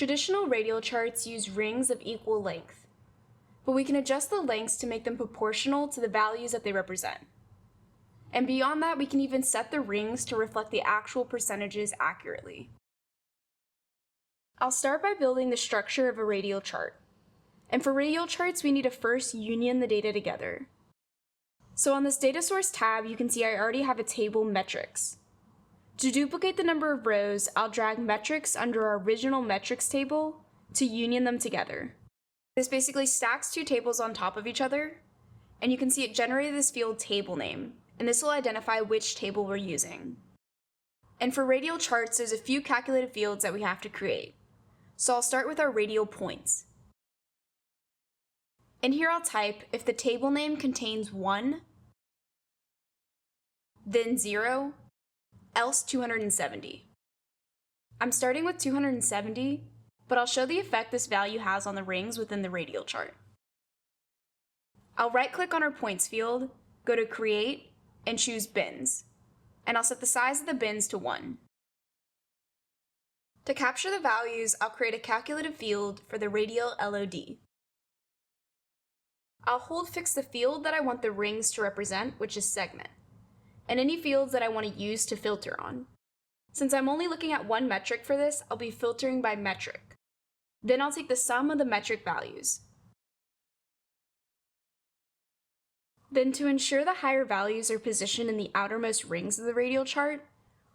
Traditional radial charts use rings of equal length, but we can adjust the lengths to make them proportional to the values that they represent. And beyond that, we can even set the rings to reflect the actual percentages accurately. I'll start by building the structure of a radial chart. And for radial charts, we need to first union the data together. So on this data source tab, you can see I already have a table metrics. To duplicate the number of rows, I'll drag metrics under our original metrics table to union them together. This basically stacks two tables on top of each other, and you can see it generated this field table name, and this will identify which table we're using. And for radial charts, there's a few calculated fields that we have to create. So I'll start with our radial points. And here I'll type if the table name contains 1, then 0, else 270. I'm starting with 270, but I'll show the effect this value has on the rings within the radial chart. I'll right-click on our points field, go to Create, and choose Bins, and I'll set the size of the bins to 1. To capture the values, I'll create a calculated field for the radial LOD. I'll hold fix the field that I want the rings to represent, which is segment, and any fields that I want to use to filter on. Since I'm only looking at one metric for this, I'll be filtering by metric. Then I'll take the sum of the metric values. Then to ensure the higher values are positioned in the outermost rings of the radial chart,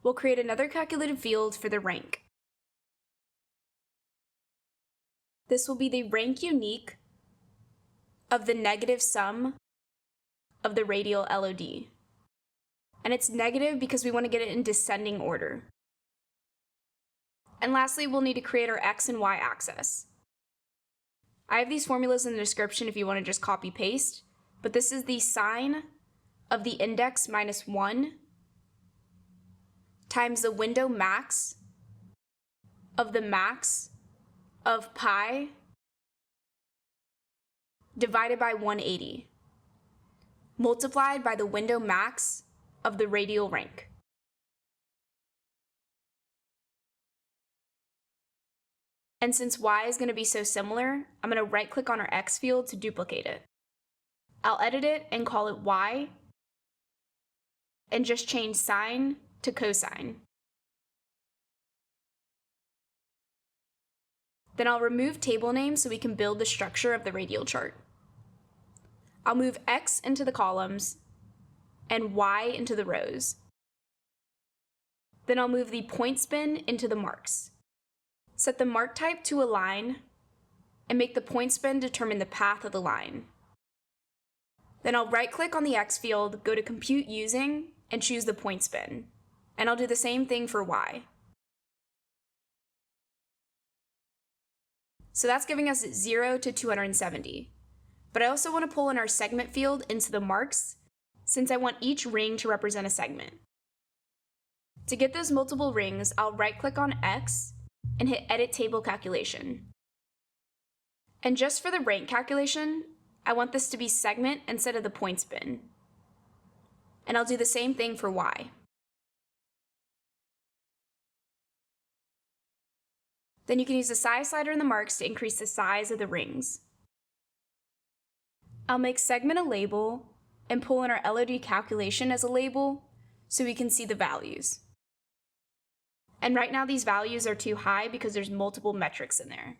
we'll create another calculated field for the rank. This will be the rank unique of the negative sum of the radial LOD. And it's negative because we want to get it in descending order. And lastly, we'll need to create our X and Y axis. I have these formulas in the description if you want to just copy paste, but this is the sine of the index minus 1 times the window max of the max of pi divided by 180, multiplied by the window max of the radial rank. And since y is going to be so similar, I'm going to right-click on our x field to duplicate it. I'll edit it and call it y, and just change sine to cosine. Then I'll remove table name so we can build the structure of the radial chart. I'll move x into the columns and y into the rows. Then I'll move the point spin into the marks. Set the mark type to a line and make the point spin determine the path of the line. Then I'll right-click on the x field, go to Compute Using, and choose the point spin. And I'll do the same thing for y. So that's giving us 0 to 270. But I also want to pull in our segment field into the marks, since I want each ring to represent a segment. To get those multiple rings, I'll right-click on X and hit Edit Table Calculation. And just for the rank calculation, I want this to be segment instead of the point spin. And I'll do the same thing for Y. Then you can use the size slider in the marks to increase the size of the rings. I'll make segment a label and pull in our LOD calculation as a label so we can see the values. And right now these values are too high because there's multiple metrics in there.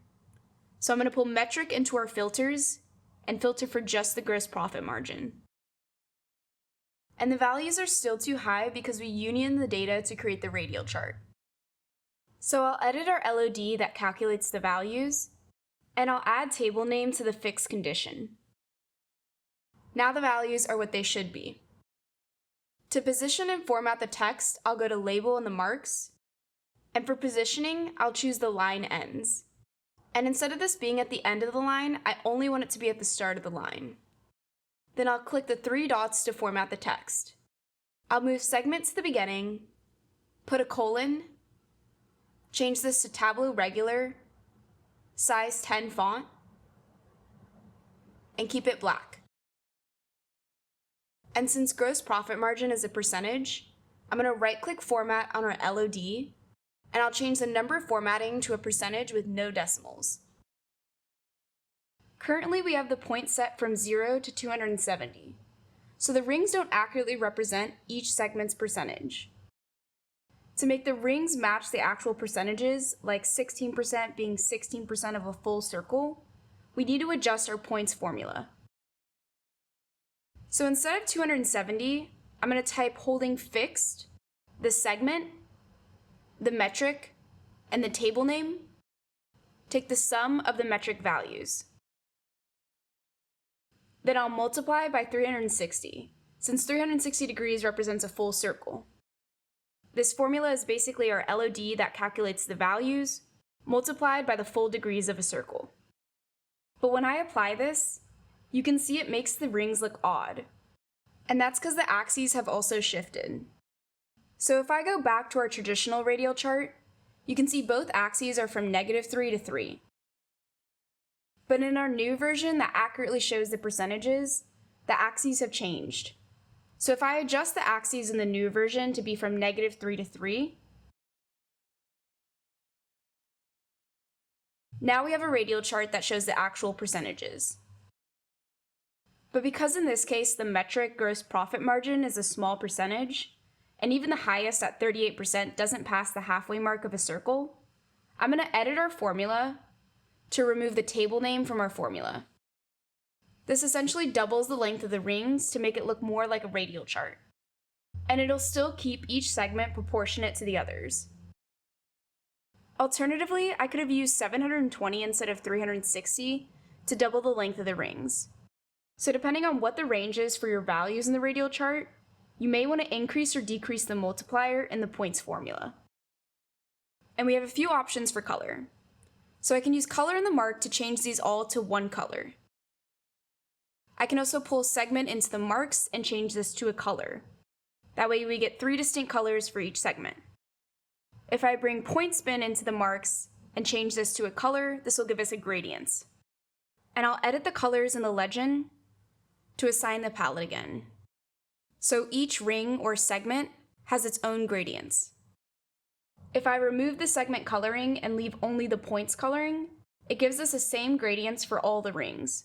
So I'm going to pull metric into our filters and filter for just the gross profit margin. And the values are still too high because we union the data to create the radial chart. So I'll edit our LOD that calculates the values, and I'll add table name to the fixed condition. Now the values are what they should be. To position and format the text, I'll go to Label in the marks, and for positioning, I'll choose the line ends. And instead of this being at the end of the line, I only want it to be at the start of the line. Then I'll click the 3 dots to format the text. I'll move segment to the beginning, put a colon, change this to Tableau regular, size 10 font, and keep it black. And since gross profit margin is a percentage, I'm going to right-click Format on our LOD and I'll change the number formatting to a percentage with no decimals. Currently, we have the points set from 0 to 270, so the rings don't accurately represent each segment's percentage. To make the rings match the actual percentages, like 16% being 16% of a full circle, we need to adjust our points formula. So instead of 270, I'm going to type holding fixed the segment, the metric, and the table name. Take the sum of the metric values. Then I'll multiply by 360, since 360 degrees represents a full circle. This formula is basically our LOD that calculates the values, multiplied by the full degrees of a circle. But when I apply this, you can see it makes the rings look odd. And that's because the axes have also shifted. So if I go back to our traditional radial chart, you can see both axes are from -3 to 3. But in our new version that accurately shows the percentages, the axes have changed. So if I adjust the axes in the new version to be from -3 to 3, now we have a radial chart that shows the actual percentages. But because in this case the metric gross profit margin is a small percentage, and even the highest at 38% doesn't pass the halfway mark of a circle, I'm going to edit our formula to remove the table name from our formula. This essentially doubles the length of the rings to make it look more like a radial chart. And it'll still keep each segment proportionate to the others. Alternatively, I could have used 720 instead of 360 to double the length of the rings. So depending on what the range is for your values in the radial chart, you may want to increase or decrease the multiplier in the points formula. And we have a few options for color. So I can use color in the mark to change these all to one color. I can also pull segment into the marks and change this to a color. That way we get 3 distinct colors for each segment. If I bring point spin into the marks and change this to a color, this will give us a gradient. And I'll edit the colors in the legend to assign the palette again. So each ring or segment has its own gradients. If I remove the segment coloring and leave only the points coloring, it gives us the same gradients for all the rings.